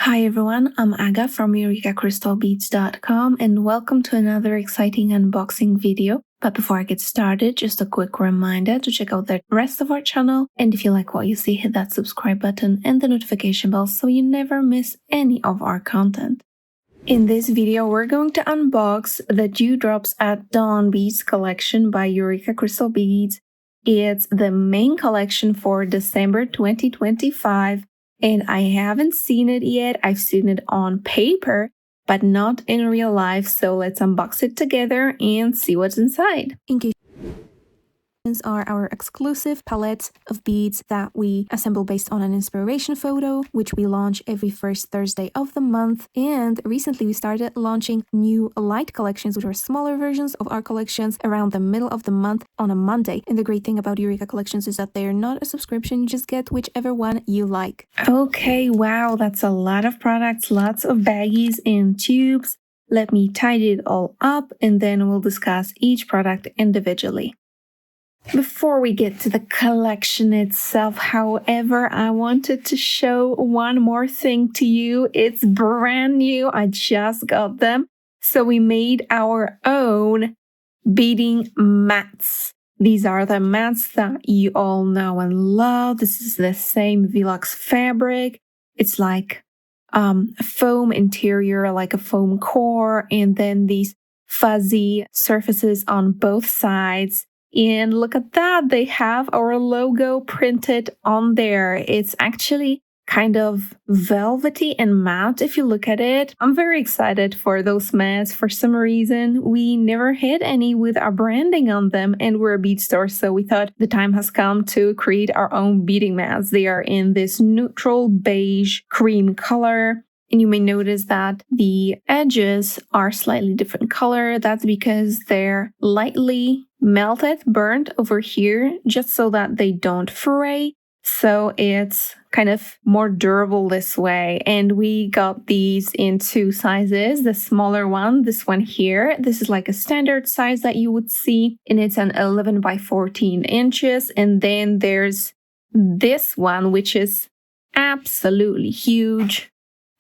Hi everyone, I'm Aga from EurekaCrystalBeads.com and welcome to another exciting unboxing video. But before I get started, just a quick reminder to check out the rest of our channel, and if you like what you see, hit that subscribe button and the notification bell so you never miss any of our content. In this video, we're going to unbox the Dewdrops at Dawn Beads collection by Eureka Crystal Beads. It's the main collection for December 2025. And I haven't seen it yet. I've seen it on paper, but not in real life. So let's unbox it together and see what's inside. Are our exclusive palettes of beads that we assemble based on an inspiration photo, which we launch every first Thursday of the month. And recently we started launching new light collections, which are smaller versions of our collections, around the middle of the month on a Monday. And the great thing about Eureka collections is that they're not a subscription. You just get whichever one you like. Okay, wow, that's a lot of products, lots of baggies and tubes. Let me tidy it all up and then we'll discuss each product individually. Before we get to the collection itself, however, I wanted to show one more thing to you. It's brand new. I just got them. So we made our own beading mats. These are the mats that you all know and love. This is the same Velux fabric. It's like a foam interior, like a foam core, and then these fuzzy surfaces on both sides. And look at that, they have our logo printed on there. It's actually kind of velvety and matte if you look at it. I'm very excited for those mats. For some reason, we never had any with our branding on them, and we're a bead store, so we thought the time has come to create our own beading mats. They are in this neutral beige cream color. And you may notice that the edges are slightly different color. That's because they're lightly melted, burnt over here, just so that they don't fray. So it's kind of more durable this way. And we got these in two sizes. The smaller one, this one here, this is like a standard size that you would see. And it's an 11 by 14 inches. And then there's this one, which is absolutely huge,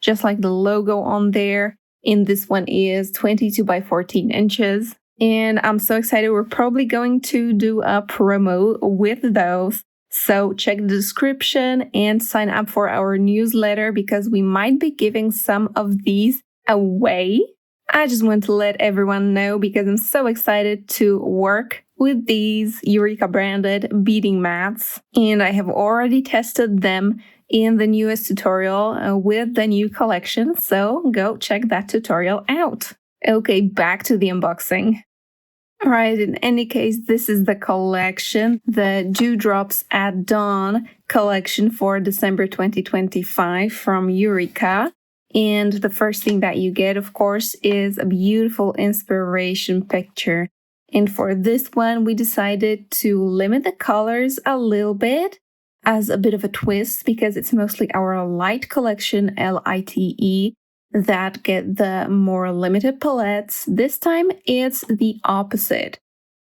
just like the logo on there. And this one is 22 by 14 inches. And I'm so excited. We're probably going to do a promo with those. So check the description and sign up for our newsletter because we might be giving some of these away. I just want to let everyone know because I'm so excited to work with these Eureka branded beading mats. And I have already tested them in the newest tutorial with the new collection. So go check that tutorial out. Okay, back to the unboxing. All right, in any case, this is the collection, the Dewdrops at Dawn collection for December 2025 from Eureka. And the first thing that you get, of course, is a beautiful inspiration picture. And for this one, we decided to limit the colors a little bit as a bit of a twist because it's mostly our light collection, LITE, that get the more limited palettes. This time it's the opposite.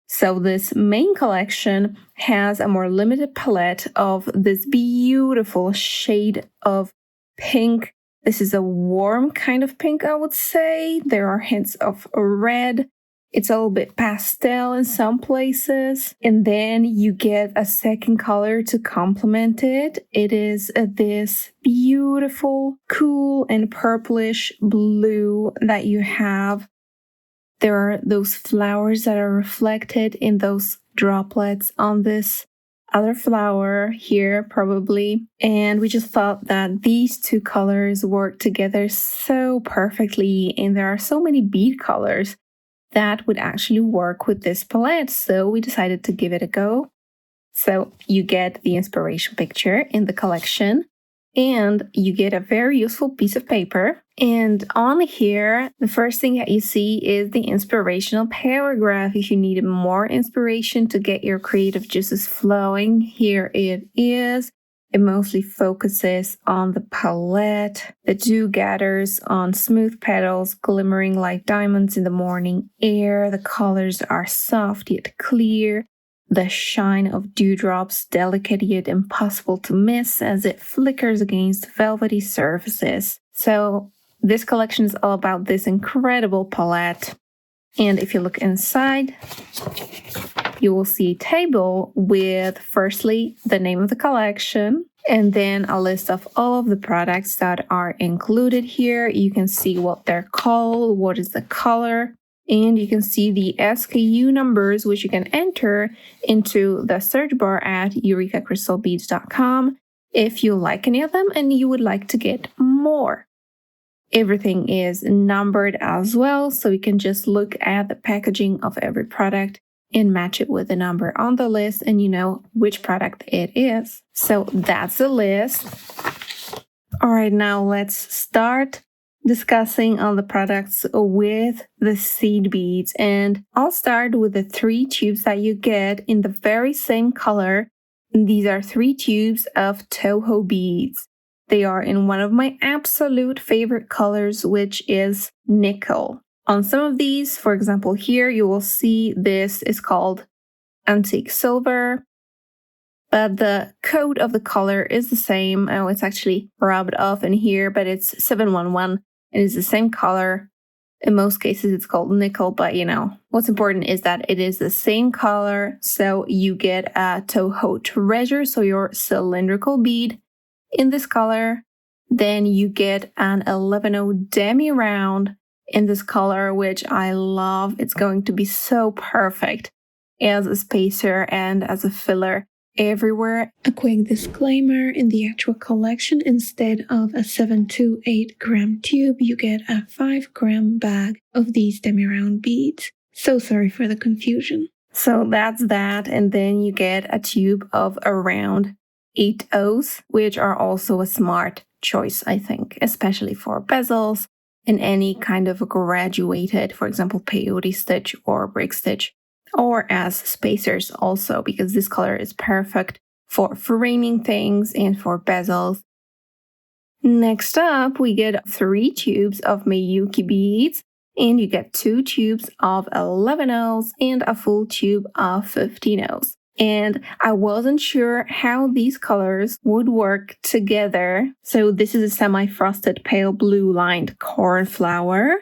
So this main collection has a more limited palette of this beautiful shade of pink. This is a warm kind of pink, I would say. There are hints of red. It's a little bit pastel in some places. And then you get a second color to complement it. It is this beautiful, cool and purplish blue that you have. There are those flowers that are reflected in those droplets on this other flower here probably. And we just thought that these two colors work together so perfectly. And there are so many bead colors that would actually work with this palette, so we decided to give it a go. So you get the inspiration picture in the collection, and you get a very useful piece of paper. And on here, the first thing that you see is the inspirational paragraph. If you need more inspiration to get your creative juices flowing, here it is. It mostly focuses on the palette. The dew gathers on smooth petals, glimmering like diamonds in the morning air. The colors are soft yet clear. The shine of dewdrops, delicate yet impossible to miss as it flickers against velvety surfaces. So this collection is all about this incredible palette. And if you look inside, you will see a table with firstly the name of the collection and then a list of all of the products that are included here. You can see what they're called, what is the color, and you can see the SKU numbers, which you can enter into the search bar at eurekacrystalbeads.com if you like any of them and you would like to get more. Everything is numbered as well, so you can just look at the packaging of every product and match it with the number on the list and you know which product it is. So that's the list. All right, now let's start discussing all the products with the seed beads. And I'll start with the 3 tubes that you get in the very same color. These are 3 tubes of Toho beads. They are in one of my absolute favorite colors, which is nickel. On some of these, for example, here you will see this is called antique silver, but the code of the color is the same. Oh, it's actually rubbed off in here, but it's 711 and it's the same color. In most cases, it's called nickel, but you know, what's important is that it is the same color. So you get a Toho treasure, so your cylindrical bead in this color. Then you get an 11-0 demi round in this color, which I love. It's going to be so perfect as a spacer and as a filler everywhere. A quick disclaimer, in the actual collection, instead of a 7 to 8 gram tube, you get a 5 gram bag of these demi-round beads. So sorry for the confusion. So that's that, and then you get a tube of around 8 O's, which are also a smart choice, I think, especially for bezels and any kind of graduated, for example, peyote stitch or brick stitch, or as spacers also, because this color is perfect for framing things and for bezels. Next up, we get 3 tubes of Miyuki beads, and you get 2 tubes of 11-0s and a full tube of 15-0s. And I wasn't sure how these colors would work together. So this is a semi-frosted pale blue lined cornflower.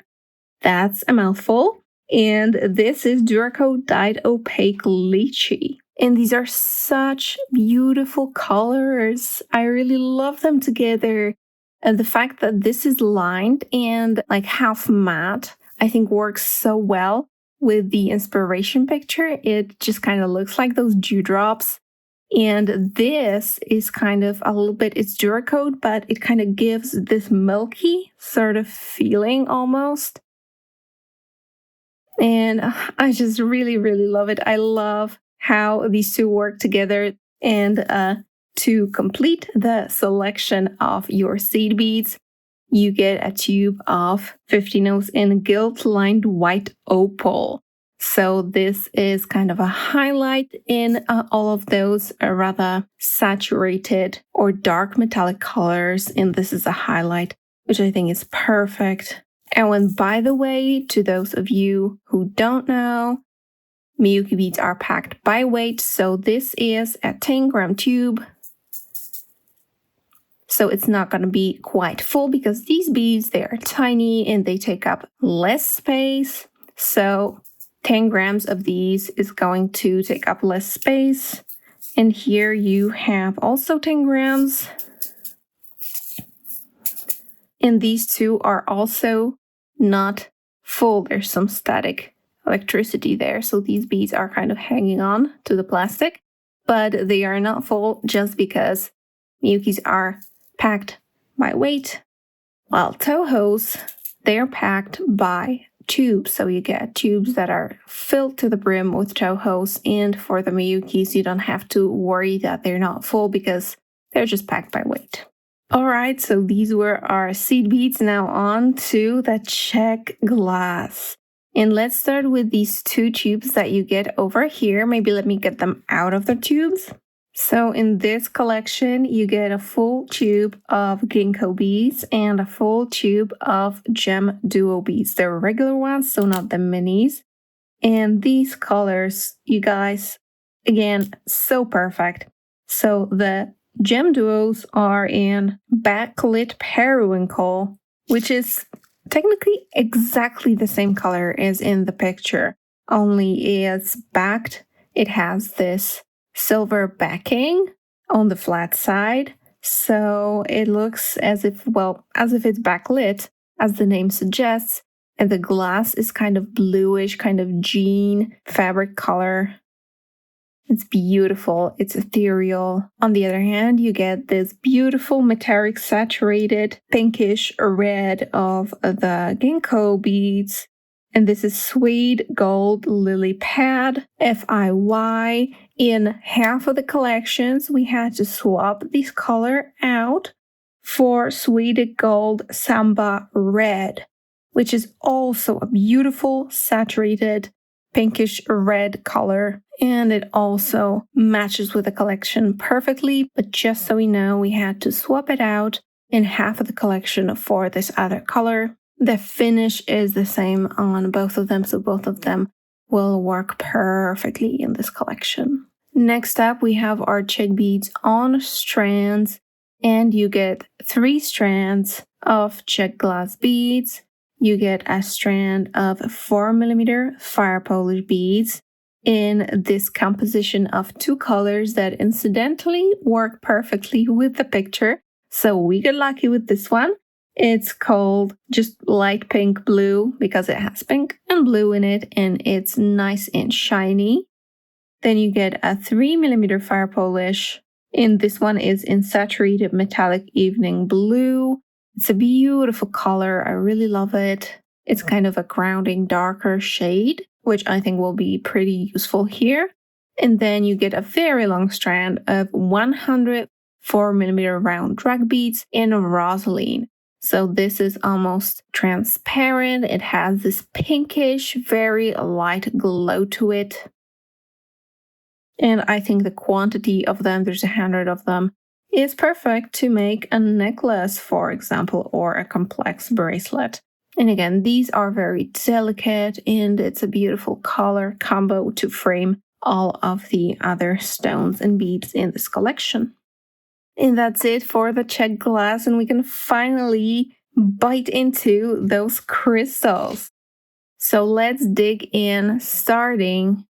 That's a mouthful. And this is Duracoat dyed opaque lychee. And these are such beautiful colors. I really love them together. And the fact that this is lined and like half matte, I think works so well with the inspiration picture. It just kind of looks like those dewdrops. And this is kind of a little bit, it's Duracoat, but it kind of gives this milky sort of feeling almost. And I just really, really love it. I love how these two work together. And to complete the selection of your seed beads, you get a tube of 15-0s in gilt-lined white opal. So this is kind of a highlight in all of those rather saturated or dark metallic colors. And this is a highlight, which I think is perfect. And by the way, to those of you who don't know, Miyuki beads are packed by weight. So this is a 10 gram tube. So it's not going to be quite full because these beads, they are tiny and they take up less space. So 10 grams of these is going to take up less space. And here you have also 10 grams. And these two are also not full. There's some static electricity there. So these beads are kind of hanging on to the plastic, but they are not full just because Miyukis are packed by weight, while Tohos, they are packed by tubes. So you get tubes that are filled to the brim with Tohos, and for the Miyukis, you don't have to worry that they're not full because they're just packed by weight. All right, so these were our seed beads. Now on to the Czech glass. And let's start with these 2 tubes that you get over here. Maybe let me get them out of the tubes. So in this collection, you get a full tube of ginkgo beads and a full tube of gem duo beads. They're regular ones, so not the minis. And these colors, you guys, again, so perfect. So the gem duos are in backlit periwinkle, which is technically exactly the same color as in the picture, only it's backed. It has this silver backing on the flat side, so it looks as if it's backlit, as the name suggests, and the glass is kind of bluish, kind of jean fabric color. It's beautiful. It's ethereal. On the other hand, you get this beautiful metallic saturated pinkish red of the ginkgo beads. And this is suede gold lily pad, FIY. In half of the collections, we had to swap this color out for suede gold samba red, which is also a beautiful saturated pinkish red color. And it also matches with the collection perfectly, but just so we know, we had to swap it out in half of the collection for this other color. The finish is the same on both of them, so both of them will work perfectly in this collection. Next up, we have our Czech beads on strands, and you get 3 strands of Czech glass beads. You get a strand of 4mm fire polish beads in this composition of 2 colors that incidentally work perfectly with the picture. So we got lucky with this one. It's called just light pink blue because it has pink and blue in it, and it's nice and shiny. Then you get a 3mm fire polish, and this one is in saturated metallic evening blue. It's a beautiful color. I really love it. It's kind of a grounding darker shade, which I think will be pretty useful here. And then you get a very long strand of 104mm round drag beads in rosaline. So this is almost transparent. It has this pinkish, very light glow to it. And I think the quantity of them, there's 100 of them, is perfect to make a necklace, for example, or a complex bracelet. And again, these are very delicate, and it's a beautiful color combo to frame all of the other stones and beads in this collection. And that's it for the Czech glass, and we can finally bite into those crystals. So let's dig in, starting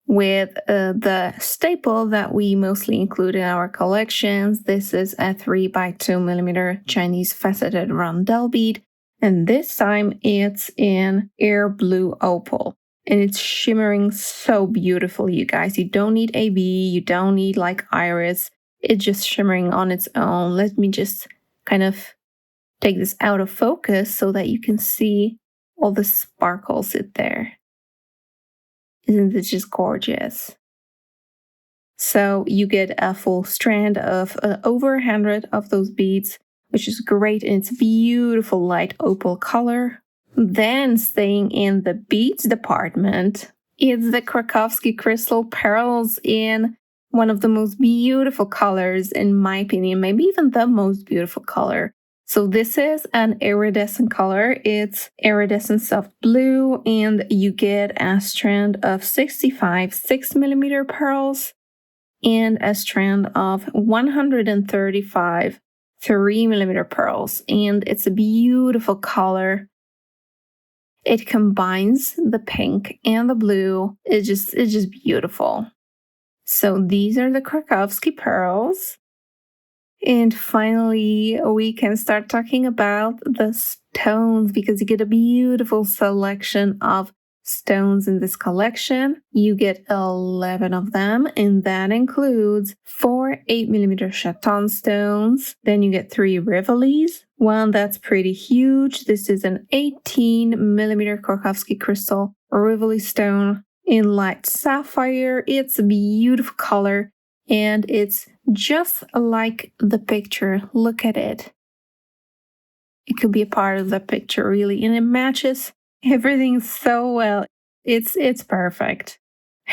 with the staple that we mostly include in our collections. This is a 3x2mm Chinese faceted rondelle bead, and this time it's in air blue opal. And it's shimmering so beautiful, you guys. You don't need AB, you don't need like iris. It's just shimmering on its own. Let me just kind of take this out of focus so that you can see all the sparkles in there. Isn't it just gorgeous? So you get a full strand of over 100 of those beads, which is great, and it's beautiful light opal color. Then staying in the beads department, it's the Krakowski crystal pearls in one of the most beautiful colors, in my opinion, maybe even the most beautiful color. So this is an iridescent color. It's iridescent soft blue, and you get a strand of 65 6mm pearls and a strand of 135 3mm pearls. And it's a beautiful color. It combines the pink and the blue. It's just beautiful. So these are the Krakowski pearls. And finally, we can start talking about the stones, because you get a beautiful selection of stones in this collection. You get 11 of them, and that includes 4 8mm chaton stones. Then you get 3 rivolis, one that's pretty huge. This is an 18mm Krakowski crystal rivoli stone in light sapphire. It's a beautiful color, and it's just like the picture. Look at it. It could be a part of the picture, really, and it matches everything so well. It's perfect.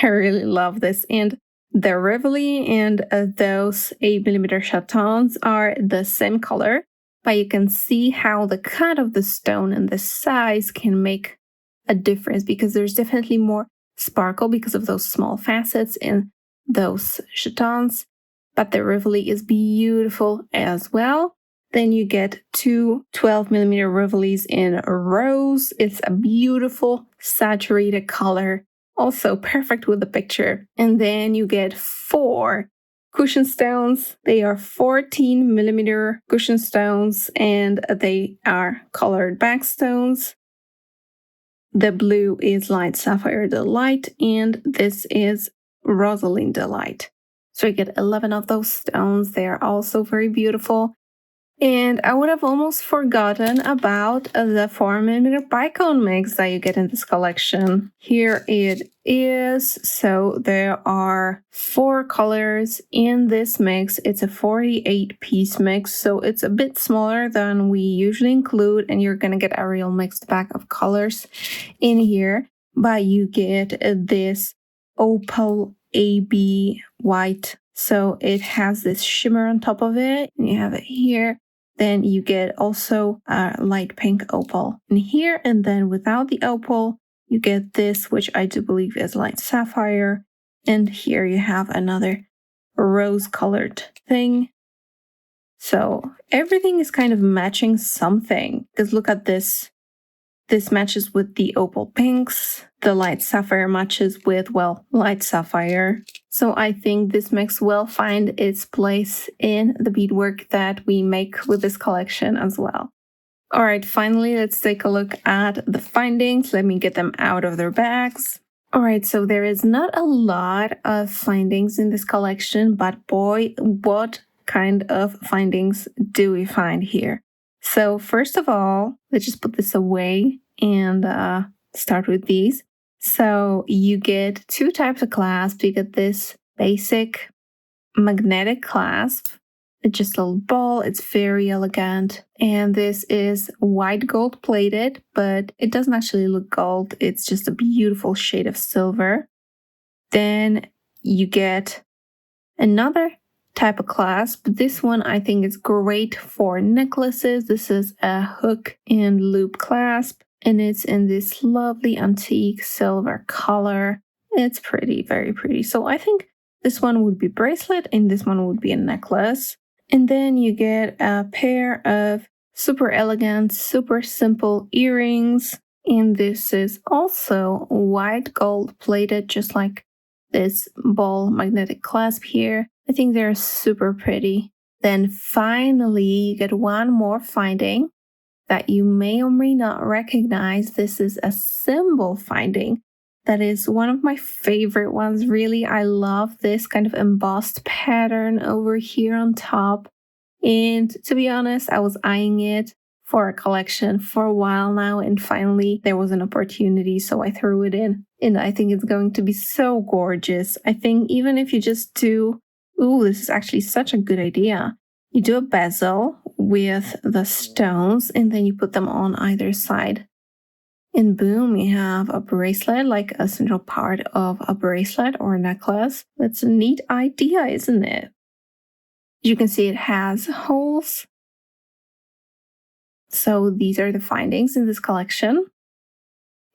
I really love this. And the Rivoli and those 8mm chatons are the same color, but you can see how the cut of the stone and the size can make a difference, because there's definitely more sparkle because of those small facets in those chatons. But the Rivoli is beautiful as well. Then you get two 12mm Rivolis in rose. It's a beautiful saturated color, also perfect with the picture. And then you get 4 cushion stones. They are 14mm cushion stones and they are colored backstones. The blue is Light Sapphire Delight and this is Rosaline Delight. So you get 11 of those stones. They are also very beautiful. And I would have almost forgotten about the 4mm bicone mix that you get in this collection. Here it is. So there are 4 colors in this mix. It's a 48-piece mix, so it's a bit smaller than we usually include, and you're gonna get a real mixed bag of colors in here. But you get this opal AB white. So it has this shimmer on top of it, and you have it here. Then you get also a light pink opal in here, and then without the opal, you get this, which I do believe is light sapphire. And here you have another rose-colored thing. So everything is kind of matching something. Because look at this. This matches with the opal pinks. The light sapphire matches with, well, light sapphire. So I think this mix will find its place in the beadwork that we make with this collection as well. All right, finally, let's take a look at the findings. Let me get them out of their bags. All right, so there is not a lot of findings in this collection, but boy, what kind of findings do we find here? So first of all, let's just put this away and start with these. So you get 2 types of clasp. You get this basic magnetic clasp. It's just a little ball. It's very elegant. And this is white gold plated, but it doesn't actually look gold. It's just a beautiful shade of silver. Then you get another type of clasp. This one I think is great for necklaces. This is a hook and loop clasp, and it's in this lovely antique silver color. It's pretty, very pretty. So I think this one would be bracelet and this one would be a necklace. And then you get a pair of super elegant, super simple earrings. And this is also white gold plated, just like this ball magnetic clasp here. I think they're super pretty. Then finally, you get one more finding that you may or may not recognize. This is a symbol finding. That is one of my favorite ones, really. I love this kind of embossed pattern over here on top. And to be honest, I was eyeing it for a collection for a while now, and finally there was an opportunity, so I threw it in. And I think it's going to be so gorgeous. I think even if you just do, ooh, this is actually such a good idea. You do a bezel with the stones and then you put them on either side. And boom, you have a bracelet, like a central part of a bracelet or a necklace. That's a neat idea, isn't it? You can see it has holes. So these are the findings in this collection.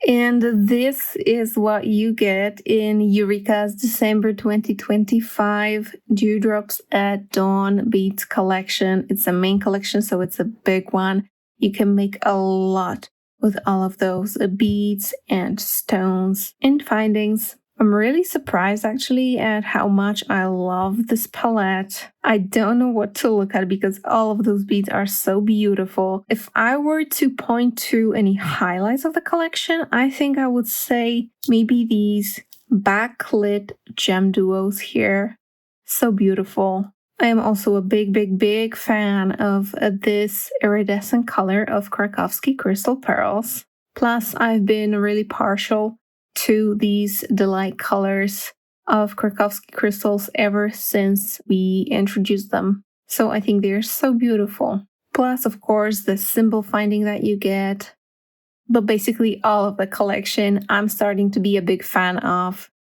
And this is what you get in Eureka's December 2025 Dewdrops at Dawn Beads collection. It's a main collection, so it's a big one. You can make a lot with all of those beads and stones and findings. I'm really surprised actually at how much I love this palette. I don't know what to look at because all of those beads are so beautiful. If I were to point to any highlights of the collection, I think I would say maybe these backlit gem duos here. So beautiful. I am also a big fan of this iridescent color of Krakowski crystal pearls. Plus, I've been really partial to these delight colors of Krakowski crystals ever since we introduced them. So I think they're so beautiful. Plus, of course, the symbol finding that you get. But basically all of the collection I'm starting to be a big fan of.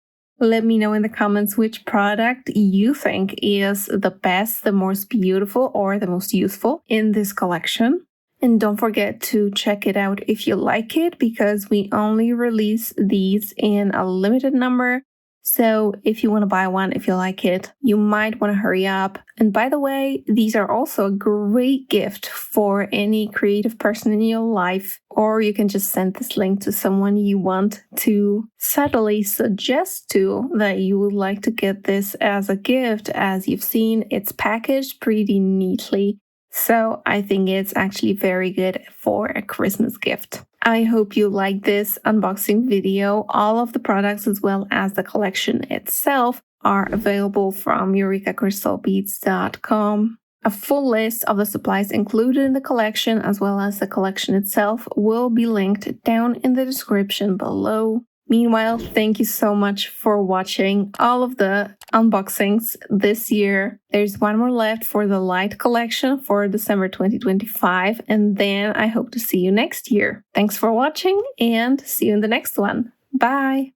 Let me know in the comments which product you think is the best, the most beautiful, or the most useful in this collection. And don't forget to check it out if you like it, because we only release these in a limited number. So if you want to buy one, if you like it, you might want to hurry up. And by the way, these are also a great gift for any creative person in your life, or you can just send this link to someone you want to subtly suggest to that you would like to get this as a gift. As you've seen, it's packaged pretty neatly. So I think it's actually very good for a Christmas gift. I hope you like this unboxing video. All of the products as well as the collection itself are available from EurekaCrystalBeads.com. A full list of the supplies included in the collection as well as the collection itself will be linked down in the description below. Meanwhile, thank you so much for watching all of the unboxings this year. There's one more left for the light collection for December 2025, and then I hope to see you next year. Thanks for watching and see you in the next one. Bye!